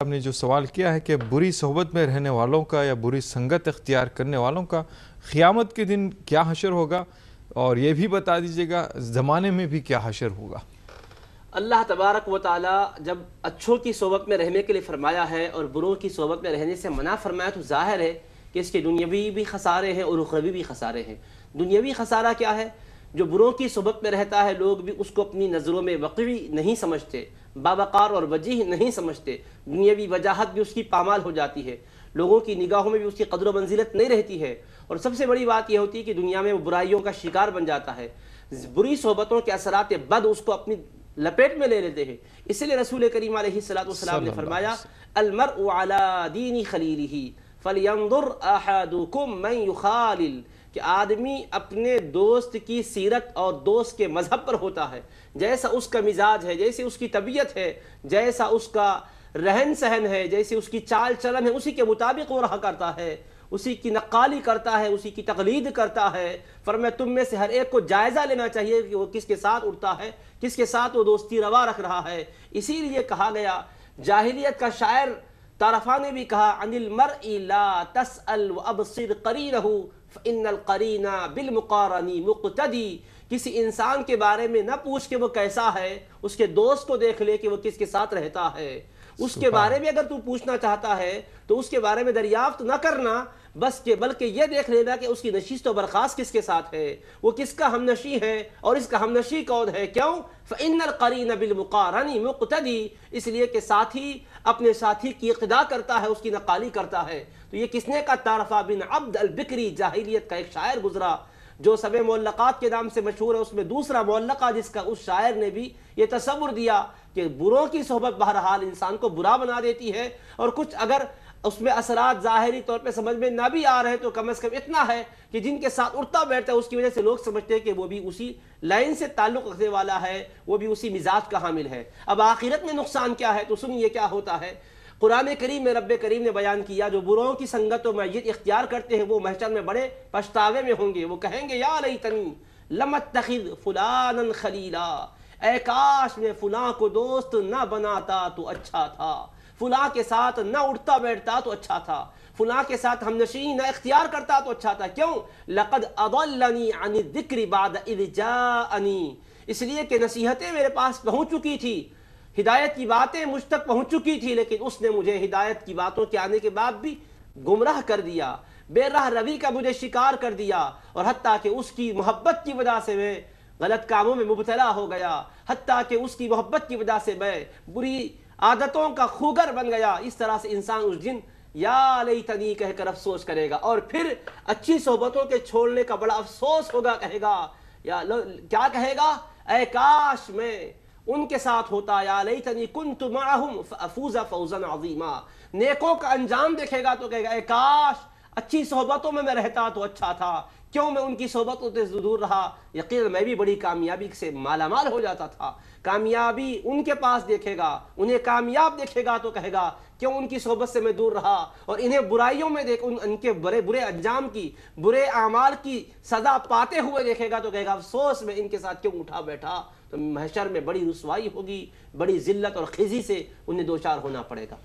صاحب نے جو سوال کیا ہے کہ بری صحبت میں رہنے والوں کا یا بری سنگت اختیار کرنے والوں کا قیامت کے دن کیا حشر ہوگا، اور یہ بھی بتا دیجیے گا زمانے میں بھی کیا حشر ہوگا۔ اللہ تبارک و تعالیٰ جب اچھوں کی صحبت میں رہنے کے لیے فرمایا ہے اور بروں کی صحبت میں رہنے سے منع فرمایا، تو ظاہر ہے کہ اس کے دنیاوی بھی خسارے ہیں اور اخروی بھی خسارے ہیں۔ دنیاوی خسارہ کیا ہے؟ جو بروں کی صحبت میں رہتا ہے لوگ بھی اس کو اپنی نظروں میں وقوی نہیں سمجھتے، باوقار اور وجیح نہیں سمجھتے، دنیاوی وجاہت بھی اس کی پامال ہو جاتی ہے، لوگوں کی نگاہوں میں بھی اس کی قدر و منزلت نہیں رہتی ہے، اور سب سے بڑی بات یہ ہوتی ہے کہ دنیا میں وہ برائیوں کا شکار بن جاتا ہے۔ بری صحبتوں کے اثرات بد اس کو اپنی لپیٹ میں لے لیتے ہیں۔ اسی لیے رسول کریم علیہ السلام نے فرمایا المرء علی دین خلیلہ فلینظر احدکم من یخالل، کہ آدمی اپنے دوست کی سیرت اور دوست کے مذہب پر ہوتا ہے، جیسا اس کا مزاج ہے، جیسے اس کی طبیعت ہے، جیسا اس کا رہن سہن ہے، جیسے اس کی چال چلن ہے، اسی کے مطابق وہ رہا کرتا ہے، اسی کی نقالی کرتا ہے، اسی کی تقلید کرتا ہے۔ فرمایا تم میں سے ہر ایک کو جائزہ لینا چاہیے کہ وہ کس کے ساتھ اٹھتا ہے، کس کے ساتھ وہ دوستی روا رکھ رہا ہے۔ اسی لیے کہا گیا، جاہلیت کا شاعر طرفہ نے بھی کہا عن المرء لا تسأل وابصر قرینہ فإن القرین بالمقارن مقتدی، کسی انسان کے بارے میں نہ پوچھ کہ وہ کیسا ہے، اس کے دوست کو دیکھ لے کہ وہ کس کے ساتھ رہتا ہے۔ اس کے بارے میں اگر تو پوچھنا چاہتا ہے تو اس کے بارے میں دریافت نہ کرنا، بلکہ یہ دیکھ لینا کہ اس کی نشست و برخاست کس کے ساتھ ہے، وہ کس کا ہم نشی ہے اور اس کا ہم نشی کون ہے۔ کیوں؟ فإن القرین بالمقارن مقتدی، اس لیے کہ ساتھی اپنے ساتھی کی اقتداء کرتا ہے، اس کی نقالی کرتا ہے۔ تو یہ کس نے کا طرفہ بن عبد البکری، جاہلیت کا ایک شاعر گزرا جو سب معلقات کے نام سے مشہور ہے، اس میں دوسرا معلقہ جس کا اس شاعر نے بھی یہ تصور دیا کہ بروں کی صحبت بہرحال انسان کو برا بنا دیتی ہے، اور کچھ اگر اس میں اثرات ظاہری طور پہ سمجھ میں نہ بھی آ رہے تو کم از کم اتنا ہے کہ جن کے ساتھ اٹھتا بیٹھتا ہے اس کی وجہ سے لوگ سمجھتے ہیں کہ وہ بھی اسی لائن سے تعلق رکھنے والا ہے، وہ بھی اسی مزاج کا حامل ہے۔ اب آخرت میں نقصان کیا ہے تو سنیے کیا ہوتا ہے۔ قرآن کریم میں رب کریم نے بیان کیا جو بروں کی سنگت و میت اختیار کرتے ہیں وہ محشر میں بڑے پچھتاوے میں ہوں گے۔ وہ کہیں گے یا لیتنی لم اتخذ فلانا خلیلا، اے کاش میں فلاں کو دوست نہ بناتا تو اچھا تھا، فلاں کے ساتھ نہ اٹھتا بیٹھتا تو اچھا تھا، فلاں کے ساتھ ہم نشینی نہ اختیار کرتا تو اچھا تھا۔ کیوں؟ لقد اضلنی عن الذکر بعد اذ جاءنی، اس لیے کہ نصیحتیں میرے پاس پہنچ چکی تھی، ہدایت کی باتیں مجھ تک پہنچ چکی تھی، لیکن اس نے مجھے ہدایت کی باتوں کے آنے کے بعد بھی گمراہ کر دیا، بے راہ روی کا مجھے شکار کر دیا، اور حتیٰ کہ اس کی محبت کی وجہ سے میں غلط کاموں میں مبتلا ہو گیا، حتیٰ کہ اس کی محبت کی وجہ سے میں بری عادتوں کا خوگر بن گیا۔ اس طرح سے انسان اس دن یا لیتنی کہہ کر افسوس کرے گا، اور پھر اچھی صحبتوں کے چھوڑنے کا بڑا افسوس ہوگا، کہے گا کیا کہے گا؟ اے کاش میں ان کے ساتھ ہوتا، یا لیتنی کنت معہم فافوز فوزا عظیما۔ نیکوں کا انجام دیکھے گا تو کہے گا اے کاش اچھی صحبتوں میں رہتا تو اچھا تھا، کیوں میں ان کی صحبتوں سے دور رہا، یقینا میں بھی بڑی کامیابی سے مالا مال ہو جاتا تھا۔ کامیابی ان کے پاس دیکھے گا، انہیں کامیاب دیکھے گا تو کہے گا کیوں ان کی صحبت سے میں دور رہا، اور انہیں برائیوں میں دیکھ ان کے برے انجام کی، برے اعمال کی سزا پاتے ہوئے دیکھے گا تو کہے گا افسوس میں ان کے ساتھ کیوں اٹھا بیٹھا۔ تو محشر میں بڑی رسوائی ہوگی، بڑی ذلت اور خزی سے انہیں دوچار ہونا پڑے گا۔